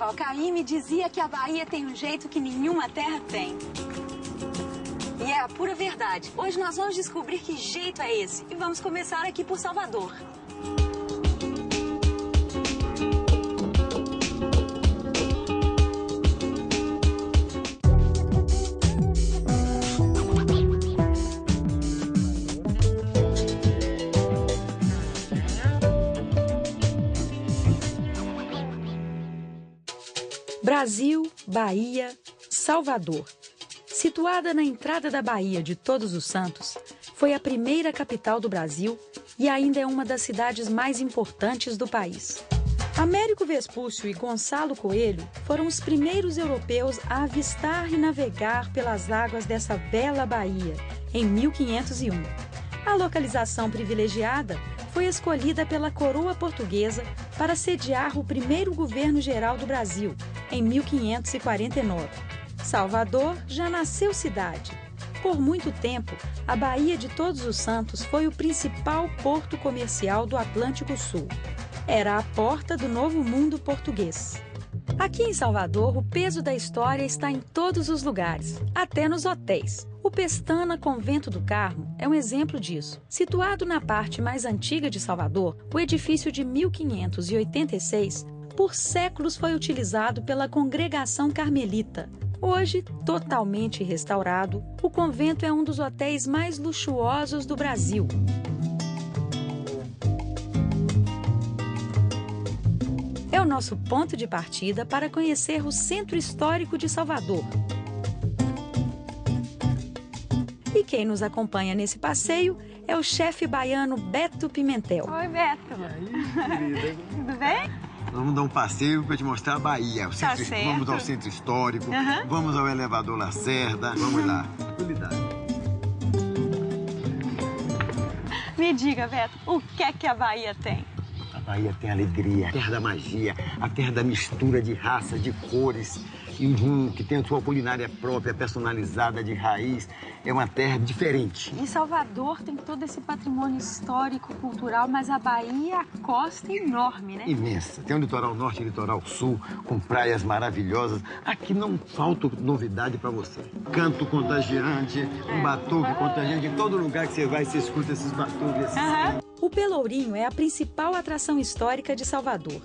Vovó Caymmi dizia que a Bahia tem um jeito que nenhuma terra tem. E é a pura verdade. Hoje nós vamos descobrir que jeito é esse. E vamos começar aqui por Salvador. Brasil, Bahia, Salvador. Situada na entrada da Baía de Todos os Santos, foi a primeira capital do Brasil e ainda é uma das cidades mais importantes do país. Américo Vespúcio e Gonçalo Coelho foram os primeiros europeus a avistar e navegar pelas águas dessa bela baía, em 1501. A localização privilegiada foi escolhida pela coroa portuguesa para sediar o primeiro governo-geral do Brasil, em 1549. Salvador já nasceu cidade. Por muito tempo, a Baía de Todos os Santos foi o principal porto comercial do Atlântico Sul. Era a porta do novo mundo português. Aqui em Salvador, o peso da história está em todos os lugares, até nos hotéis. O Pestana Convento do Carmo é um exemplo disso. Situado na parte mais antiga de Salvador, o edifício de 1586, por séculos foi utilizado pela Congregação Carmelita. Hoje, totalmente restaurado, o convento é um dos hotéis mais luxuosos do Brasil. É o nosso ponto de partida para conhecer o Centro Histórico de Salvador. E quem nos acompanha nesse passeio é o chefe baiano Beto Pimentel. Oi, Beto. E aí, querida? Tudo bem? Vamos dar um passeio para te mostrar a Bahia. Vamos ao Centro Histórico, vamos ao Elevador Lacerda. Vamos lá. Tranquilidade. Me diga, Beto, o que é que a Bahia tem? A Bahia tem alegria, a terra da magia, a terra da mistura de raças, de cores, e que tem a sua culinária própria, personalizada, de raiz. É uma terra diferente. E Salvador tem todo esse patrimônio histórico, cultural, mas a Bahia, a costa é enorme, né? Imensa. Tem o litoral norte e o litoral sul, com praias maravilhosas. Aqui não falta novidade para você. Canto contagiante, um batuque contagiante. Em todo lugar que você vai, você escuta esses batuques. O Pelourinho é a principal atração histórica de Salvador.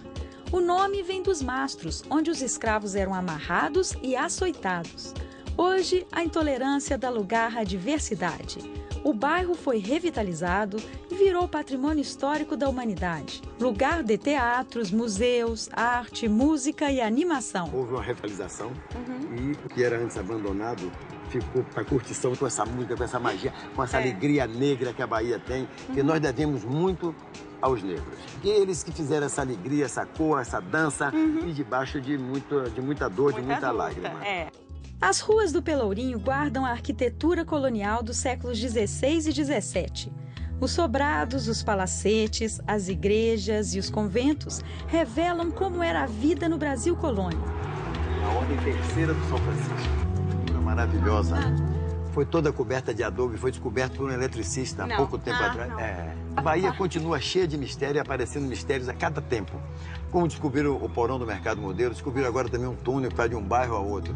O nome vem dos mastros, onde os escravos eram amarrados e açoitados. Hoje, a intolerância dá lugar à diversidade. O bairro foi revitalizado e virou patrimônio histórico da humanidade. Lugar de teatros, museus, arte, música e animação. Houve uma revitalização e o que era antes abandonado ficou para curtição com essa música, com essa magia, com essa alegria negra que a Bahia tem, que nós devemos muito aos negros. E eles que fizeram essa alegria, essa cor, essa dança, e debaixo de muita dor, de muita lágrima. As ruas do Pelourinho guardam a arquitetura colonial dos séculos XVI e XVII. Os sobrados, os palacetes, as igrejas e os conventos revelam como era a vida no Brasil colônia. A Ordem Terceira do São Francisco. Maravilhosa. Foi toda coberta de adobe, foi descoberto por um eletricista há pouco tempo atrás. A Bahia continua cheia de mistério, aparecendo mistérios a cada tempo. Como descobriram o porão do Mercado Modelo, descobriram agora também um túnel que vai de um bairro a outro.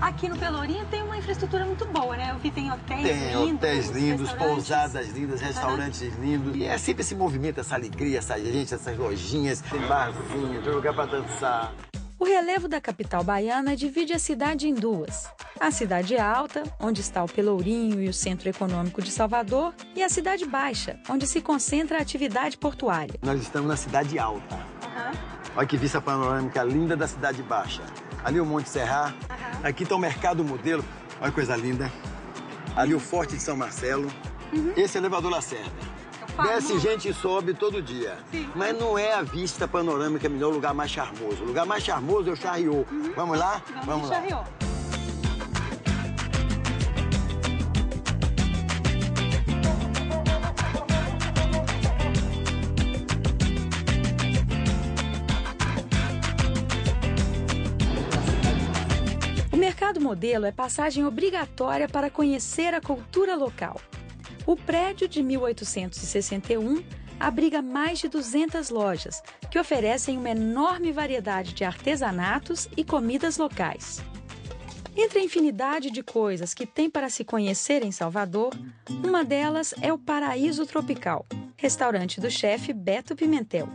Aqui no Pelourinho tem uma infraestrutura muito boa, né? Eu vi tem hotéis lindos. Tem hotéis lindos, pousadas lindas, restaurantes lindos. E é sempre esse movimento, essa alegria, essa gente, essas lojinhas, tem barzinho, tem lugar para dançar. O relevo da capital baiana divide a cidade em duas. A Cidade Alta, onde está o Pelourinho e o Centro Econômico de Salvador, e a Cidade Baixa, onde se concentra a atividade portuária. Nós estamos na Cidade Alta. Olha que vista panorâmica linda da Cidade Baixa. Ali o Monte Serra. Aqui está o Mercado Modelo. Olha que coisa linda. Ali o Forte de São Marcelo. Esse é o Elevador Lacerda. Desce gente e sobe todo dia. Mas não é a vista panorâmica melhor, o lugar mais charmoso. O lugar mais charmoso é o Charriot. Vamos lá? Vamos lá. Charriot. O Mercado Modelo é passagem obrigatória para conhecer a cultura local. O prédio de 1861 abriga mais de 200 lojas, que oferecem uma enorme variedade de artesanatos e comidas locais. Entre a infinidade de coisas que tem para se conhecer em Salvador, uma delas é o Paraíso Tropical, restaurante do chefe Beto Pimentel.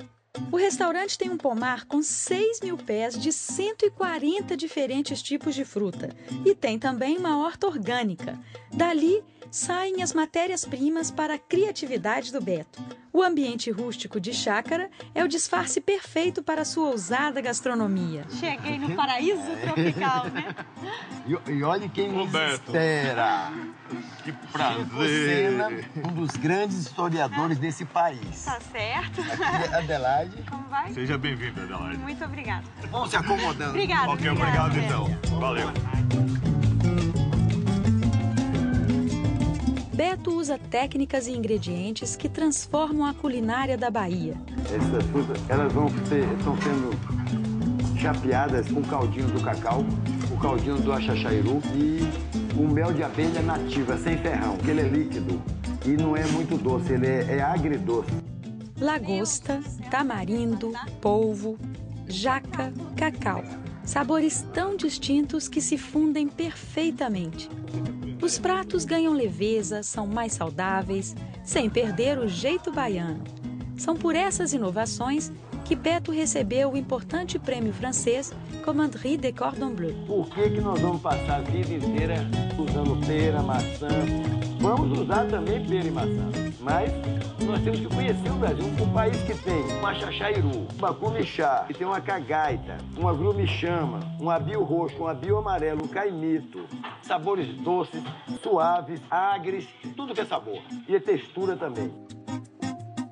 O restaurante tem um pomar com 6.000 pés de 140 diferentes tipos de fruta e tem também uma horta orgânica. Dali saem as matérias-primas para a criatividade do Beto. O ambiente rústico de chácara é o disfarce perfeito para a sua ousada gastronomia. Cheguei no paraíso tropical, né? E olha quem nos espera. Que prazer! Chico Sena, um dos grandes historiadores desse país. Tá certo. Aqui é Adelaide. Como vai? Seja bem-vinda, Adelaide. Muito obrigada. Vamos se acomodando. Obrigada. Ok, obrigado então. Valeu. Beto usa técnicas e ingredientes que transformam a culinária da Bahia. Essas frutas, elas estão sendo chapeadas com o caldinho do cacau, o caldinho do axaxairu e o mel de abelha nativa, sem ferrão, que ele é líquido e não é muito doce, ele é agridoce. Lagosta, tamarindo, polvo, jaca, cacau. Sabores tão distintos que se fundem perfeitamente. Os pratos ganham leveza, são mais saudáveis, sem perder o jeito baiano. São por essas inovações que Beto recebeu o importante prêmio francês Commanderie de Cordon Bleu. Por que nós vamos passar a vida inteira usando pera, maçã? Vamos usar também pera e maçã, mas nós temos que conhecer o Brasil, um país que tem um axaxairu, uma cumixá, que tem uma cagaita, uma grumichama, um abio roxo, um abio amarelo, um caimito, sabores doces, suaves, agres, tudo que é sabor. E a textura também.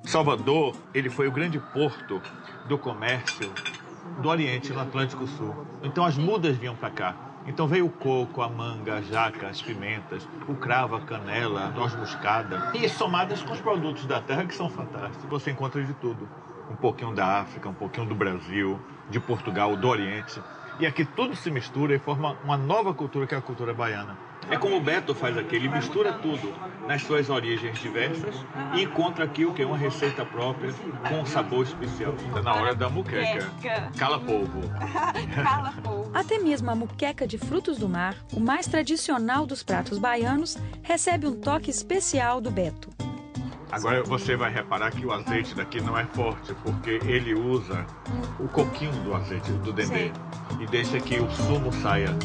Salvador, ele foi o grande porto do comércio do Oriente, no Atlântico Sul. Então as mudas vinham para cá. Então veio o coco, a manga, a jaca, as pimentas, o cravo, a canela, a noz moscada. E somadas com os produtos da terra que são fantásticos. Você encontra de tudo. Um pouquinho da África, um pouquinho do Brasil, de Portugal, do Oriente. E aqui tudo se mistura e forma uma nova cultura que é a cultura baiana. É como o Beto faz aqui, ele mistura tudo nas suas origens diversas e encontra aqui o que é uma receita própria com um sabor especial. Está na hora da muqueca. Cala polvo. Cala polvo. Até mesmo a muqueca de frutos do mar, o mais tradicional dos pratos baianos, recebe um toque especial do Beto. Agora você vai reparar que o azeite daqui não é forte, porque ele usa o coquinho do azeite, do dendê, e deixa que o sumo saia.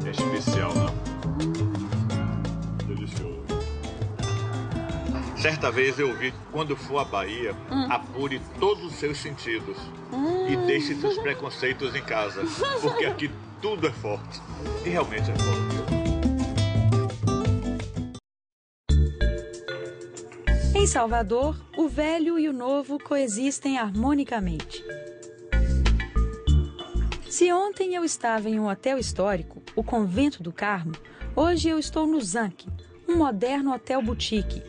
É especial, não? Delicioso. Certa vez eu vi, quando for à Bahia, apure todos os seus sentidos e deixe seus preconceitos em casa, porque aqui tudo é forte, e realmente é forte. Em Salvador, o velho e o novo coexistem harmonicamente. Se ontem eu estava em um hotel histórico, o Convento do Carmo, hoje eu estou no Zanque, um moderno hotel boutique.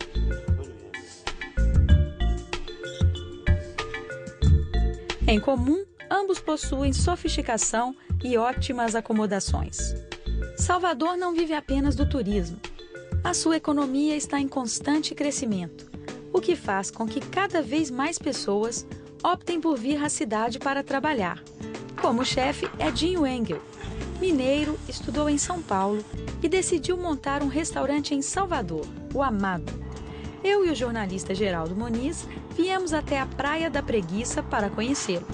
Em comum, ambos possuem sofisticação e ótimas acomodações. Salvador não vive apenas do turismo. A sua economia está em constante crescimento, o que faz com que cada vez mais pessoas optem por vir à cidade para trabalhar, como o chefe Edinho Engel. Mineiro, estudou em São Paulo e decidiu montar um restaurante em Salvador, o Amado. Eu e o jornalista Geraldo Moniz viemos até a Praia da Preguiça para conhecê-lo.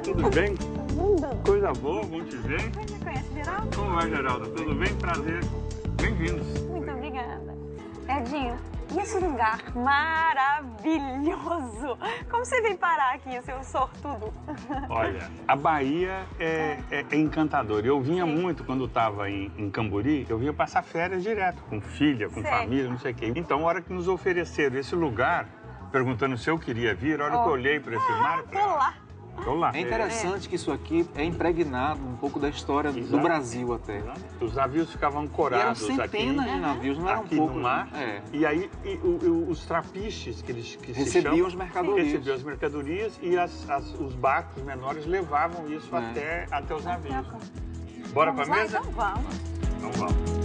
Tudo bem? Coisa boa, bom te ver. Você conhece o Geraldo? Como vai, Geraldo? Tudo bem? Prazer. Bem-vindos. Muito obrigada. Edinho, e esse lugar maravilhoso? Como você veio parar aqui, seu sortudo? Olha, a Bahia é encantadora. Eu vinha muito quando estava em Cambori, eu vinha passar férias direto, com filha, com família, não sei o quê. Então, a hora que nos ofereceram esse lugar, perguntando se eu queria vir, a hora que eu olhei para esse mar, Tô lá. Tô lá. É interessante que isso aqui é impregnado um pouco da história do Brasil até. Os navios ficavam ancorados e eram centenas de navios, não eram aqui poucos. No mar. E aí os trapiches que recebiam as mercadorias. Recebiam as mercadorias e os barcos menores levavam isso até os navios. Bora pra mesa? Então vamos. Então vamos.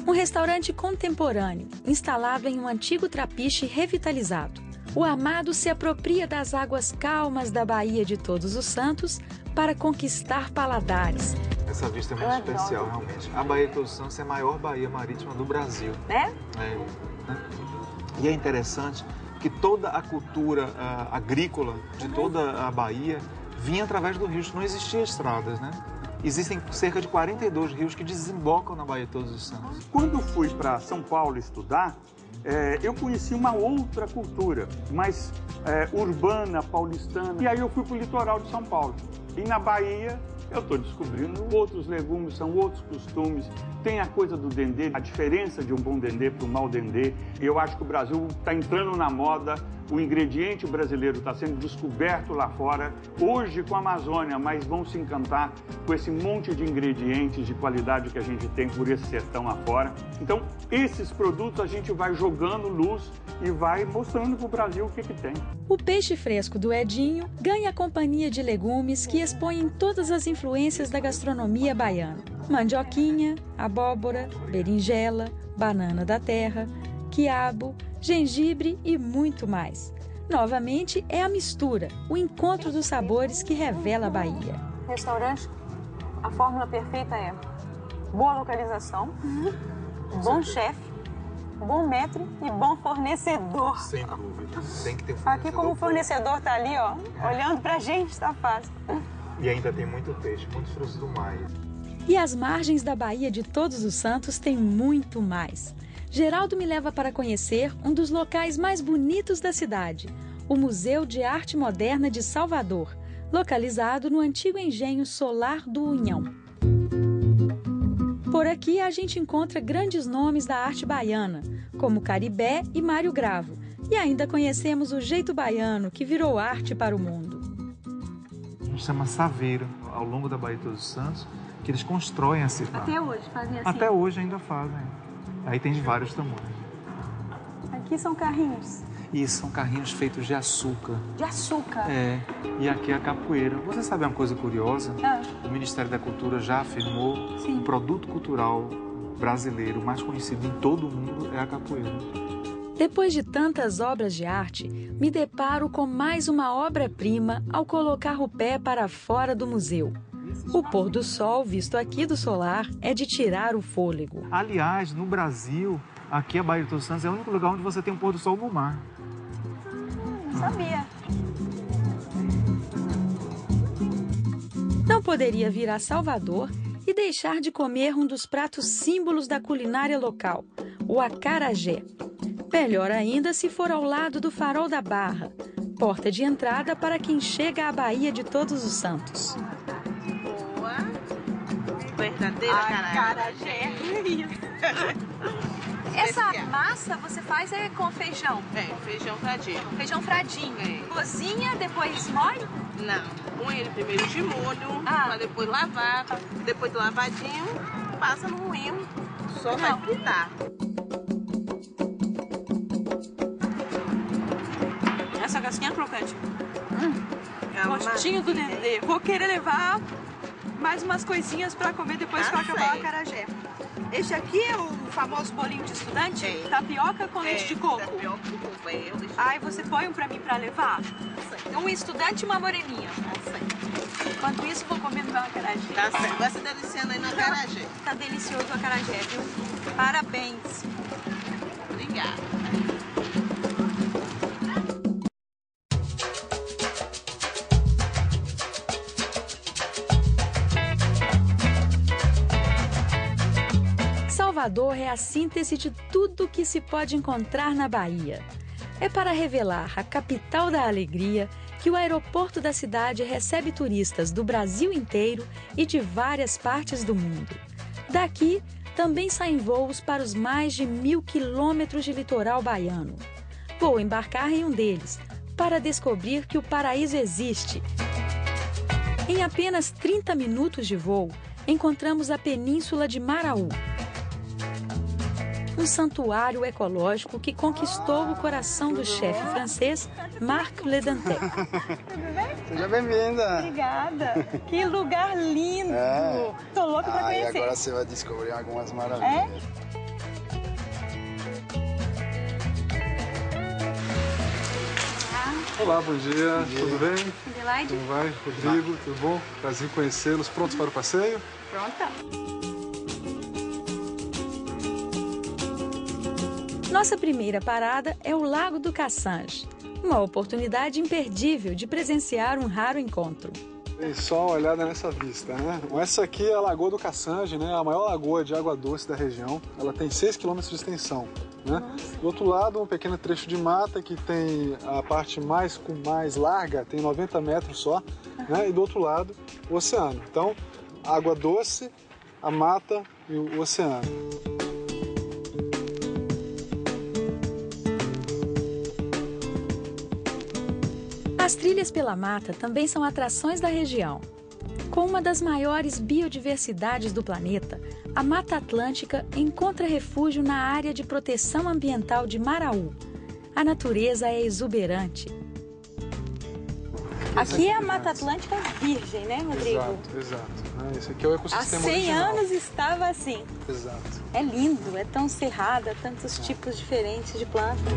Um restaurante contemporâneo, instalado em um antigo trapiche revitalizado. O Amado se apropria das águas calmas da Baía de Todos os Santos para conquistar paladares. Essa vista é muito especial, realmente. A Baía de Todos os Santos é a maior baía marítima do Brasil. Né? Né? E é interessante que toda a cultura agrícola de toda a Bahia vinha através do rio. Não existia estradas, né? Existem cerca de 42 rios que desembocam na Baía de Todos os Santos. Quando fui para São Paulo estudar, eu conheci uma outra cultura, mais urbana, paulistana. E aí eu fui para o litoral de São Paulo. E na Bahia eu estou descobrindo outros legumes, são outros costumes. Tem a coisa do dendê, a diferença de um bom dendê para um mau dendê. Eu acho que o Brasil está entrando na moda, o ingrediente brasileiro está sendo descoberto lá fora. Hoje com a Amazônia, mas vão se encantar com esse monte de ingredientes de qualidade que a gente tem por esse sertão lá fora. Então, esses produtos a gente vai jogando luz e vai mostrando para o Brasil o que tem. O peixe fresco do Edinho ganha a companhia de legumes que expõem todas as influências da gastronomia baiana. Mandioquinha, abóbora, berinjela, banana da terra, quiabo, gengibre e muito mais. Novamente, é a mistura, o encontro dos sabores que revela a Bahia. Restaurante, a fórmula perfeita é boa localização, bom chefe, bom maître e bom fornecedor. Sem dúvida. Tem que ter fornecedor. Aqui como o fornecedor tá ali, ó, olhando pra gente, tá fácil. E ainda tem muito peixe, muitos frutos do mar. E as margens da Baía de Todos os Santos tem muito mais. Geraldo me leva para conhecer um dos locais mais bonitos da cidade, o Museu de Arte Moderna de Salvador, localizado no antigo engenho solar do Unhão. Por aqui a gente encontra grandes nomes da arte baiana, como Caribé e Mário Gravo, e ainda conhecemos o jeito baiano que virou arte para o mundo. A gente chama saveiro, ao longo da Baía de Todos os Santos, que eles constroem a cidade. Até hoje fazem assim? Até hoje ainda fazem. Aí tem de vários tamanhos. Aqui são carrinhos. Isso, são carrinhos feitos de açúcar. De açúcar? É, e aqui é a capoeira. Você sabe uma coisa curiosa? O Ministério da Cultura já afirmou que o produto cultural brasileiro mais conhecido em todo o mundo é a capoeira. Depois de tantas obras de arte, me deparo com mais uma obra-prima ao colocar o pé para fora do museu. O pôr do sol, visto aqui do solar, é de tirar o fôlego. Aliás, no Brasil, aqui a Baía de Todos os Santos é o único lugar onde você tem um pôr do sol no mar. Não sabia. Não poderia vir a Salvador e deixar de comer um dos pratos símbolos da culinária local, o acarajé. Melhor ainda se for ao lado do Farol da Barra, porta de entrada para quem chega à Baía de Todos os Santos. Verdadeira acarajé. Essa massa você faz com feijão? Feijão fradinho. Feijão fradinho. Cozinha, depois molha? Não, põe ele primeiro de molho, para depois lavar. Depois do lavadinho, passa no moinho, só vai fritar. Essa casquinha é crocante. Gostinho do dendê. Vou querer levar mais umas coisinhas para comer depois que eu acabar o acarajé. Este aqui é o famoso bolinho de estudante? Tapioca com leite de coco? Tapioca com coco, Ai, você põe um pra mim pra levar? Um estudante e uma moreninha. Enquanto isso, vou comer meu acarajé. Tá certo. Vai se deliciando aí no acarajé. Tá delicioso o acarajé, viu? Parabéns. Obrigada. Salvador é a síntese de tudo que se pode encontrar na Bahia. É para revelar a capital da alegria que o aeroporto da cidade recebe turistas do Brasil inteiro e de várias partes do mundo. Daqui, também saem voos para os mais de 1000 quilômetros de litoral baiano. Vou embarcar em um deles para descobrir que o paraíso existe. Em apenas 30 minutos de voo, encontramos a Península de Maraú. Um santuário ecológico que conquistou o coração do chefe francês Marc Ledantec. Tudo bem? Seja bem-vinda. Obrigada. Que lugar lindo. Tô louca pra conhecer. E agora você vai descobrir algumas maravilhas. Olá, bom dia. Tudo bem? Adelaide? Como vai? Rodrigo, tudo bom? Prazer em conhecê-los. Prontos para o passeio? Pronta. Nossa primeira parada é o Lago do Cassange, uma oportunidade imperdível de presenciar um raro encontro. Tem só uma olhada nessa vista, né? Essa aqui é a Lagoa do Cassange, né? A maior lagoa de água doce da região. Ela tem 6 km de extensão, né? Do outro lado, um pequeno trecho de mata que tem a parte mais larga, tem 90 metros só, né? E do outro lado, o oceano. Então, água doce, a mata e o oceano. As trilhas pela mata também são atrações da região. Com uma das maiores biodiversidades do planeta, a Mata Atlântica encontra refúgio na área de proteção ambiental de Maraú. A natureza é exuberante. Aqui é a Mata Atlântica virgem, né, Rodrigo? Exato. Esse aqui é o ecossistema Há 100 original. anos estava assim. Exato. É lindo, é tão cerrada, tantos tipos diferentes de plantas.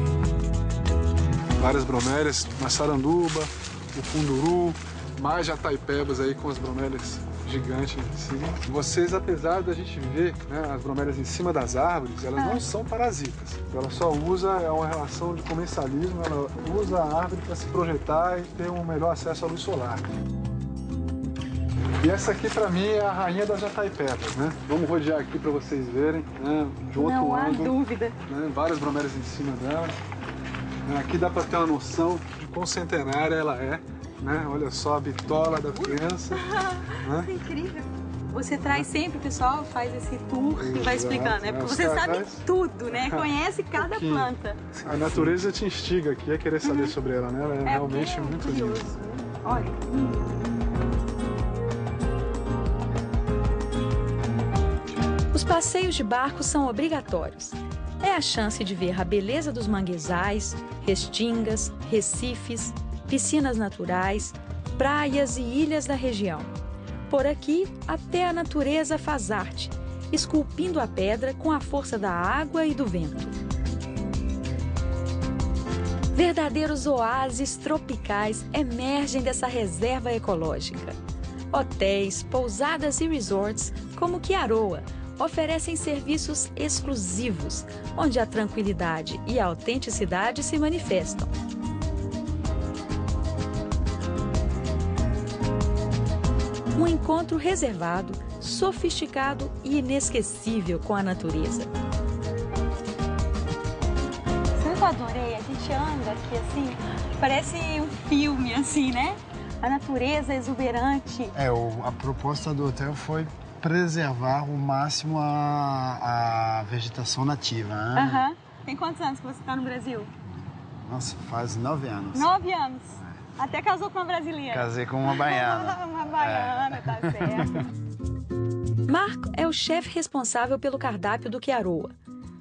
Várias bromélias, maçaranduba, o funduru, mais jataipebas aí com as bromélias gigantes em cima. Vocês, apesar da gente ver, né, as bromélias em cima das árvores, elas não são parasitas. Ela só usa, é uma relação de comensalismo, ela usa a árvore para se projetar e ter um melhor acesso à luz solar. E essa aqui, para mim, é a rainha das jataipebas, né? Vamos rodear aqui para vocês verem, né, de outro Não há ângulo. dúvida. Né, várias bromélias em cima dela. Aqui dá para ter uma noção de quão centenária ela é, né? Olha só a bitola da criança. Né? É incrível. Você traz sempre, o pessoal faz esse tour e vai explicando, né? Porque você sabe tudo, né? Conhece cada planta. A natureza te instiga aqui a querer saber sobre ela, né? Ela é realmente muito linda. Olha. Os passeios de barco são obrigatórios. É a chance de ver a beleza dos manguezais, restingas, recifes, piscinas naturais, praias e ilhas da região. Por aqui, até a natureza faz arte, esculpindo a pedra com a força da água e do vento. Verdadeiros oásis tropicais emergem dessa reserva ecológica. Hotéis, pousadas e resorts, como Quiaroa, oferecem serviços exclusivos, onde a tranquilidade e a autenticidade se manifestam. Um encontro reservado, sofisticado e inesquecível com a natureza. Sabe o que eu adorei? A gente anda aqui assim, parece um filme assim, né? A natureza exuberante. A proposta do hotel foi preservar ao máximo a vegetação nativa. Né? Tem quantos anos que você está no Brasil? Nossa, faz 9 anos. 9 anos. Até casou com uma brasileira. Casei com uma baiana. Uma baiana, tá certo. Marco é o chefe responsável pelo cardápio do Quiaroa.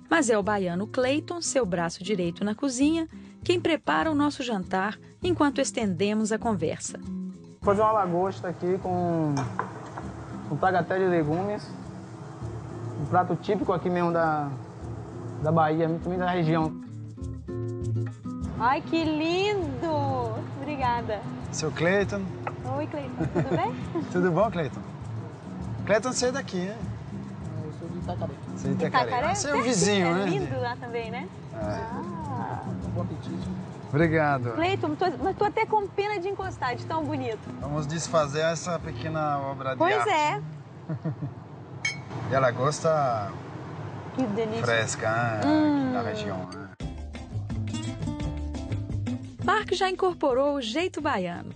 Mas é o baiano Cleiton, seu braço direito na cozinha, quem prepara o nosso jantar enquanto estendemos a conversa. Vou fazer uma lagosta aqui com um tagaté de legumes, um prato típico aqui mesmo da Bahia, também da região. Ai, que lindo! Obrigada. Seu Cleiton. Oi, Cleiton. Tudo bem? Tudo bom, Cleiton? Cleiton, você é daqui, né? Eu sou de Itacaré. Você é de Itacaré? Você é o vizinho, né? É lindo lá também, né? Bom apetite. Obrigado. Cleiton, mas tô até com pena de encostar, de tão bonito. Vamos desfazer essa pequena obra de Pois arte. é. E ela gosta Que delícia. fresca, da região. Né? Marco já incorporou o jeito baiano.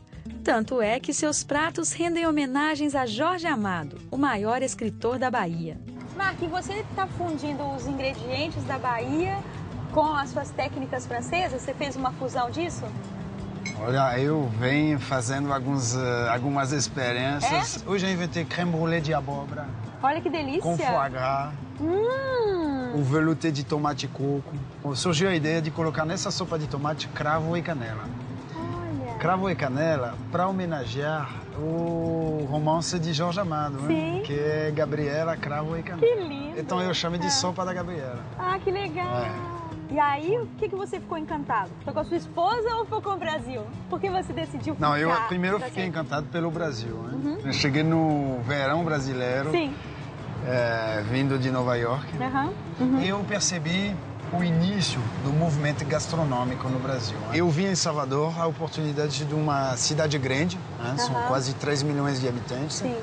Tanto é que seus pratos rendem homenagens a Jorge Amado, o maior escritor da Bahia. Marco, e você está fundindo os ingredientes da Bahia com as suas técnicas francesas? Você fez uma fusão disso? Olha, eu venho fazendo algumas experiências. Hoje eu inventei creme brulee de abóbora. Olha que delícia! Com foie gras. O velouté de tomate e coco. Surgiu a ideia de colocar nessa sopa de tomate cravo e canela. Olha! Cravo e canela para homenagear o romance de Jorge Amado, né? Que é Gabriela, Cravo e Canela. Que lindo! Então eu chamo de sopa da Gabriela. Ah, que legal! E aí, o que você ficou encantado? Foi com a sua esposa ou foi com o Brasil? Por que você decidiu ficar? Não, eu primeiro fiquei encantado pelo Brasil. Né? Eu cheguei no verão brasileiro, vindo de Nova York, e eu percebi o início do movimento gastronômico no Brasil. Eu vi em Salvador a oportunidade de uma cidade grande, né? São quase 3 milhões de habitantes. Sim.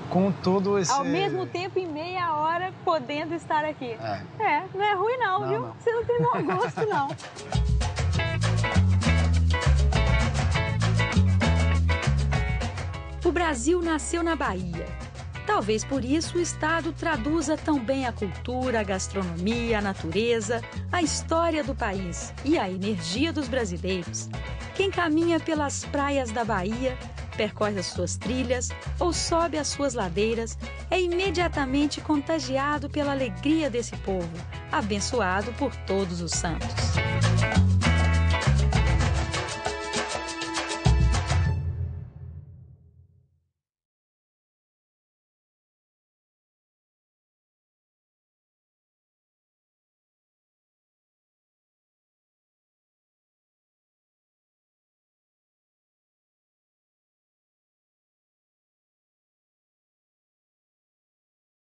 Com todo esse... Ao mesmo tempo, em meia hora, podendo estar aqui. Não é ruim não, viu? Você não tem mau gosto, não. O Brasil nasceu na Bahia. Talvez por isso o estado traduza tão bem a cultura, a gastronomia, a natureza, a história do país e a energia dos brasileiros. Quem caminha pelas praias da Bahia, percorre as suas trilhas ou sobe as suas ladeiras, é imediatamente contagiado pela alegria desse povo, abençoado por todos os santos.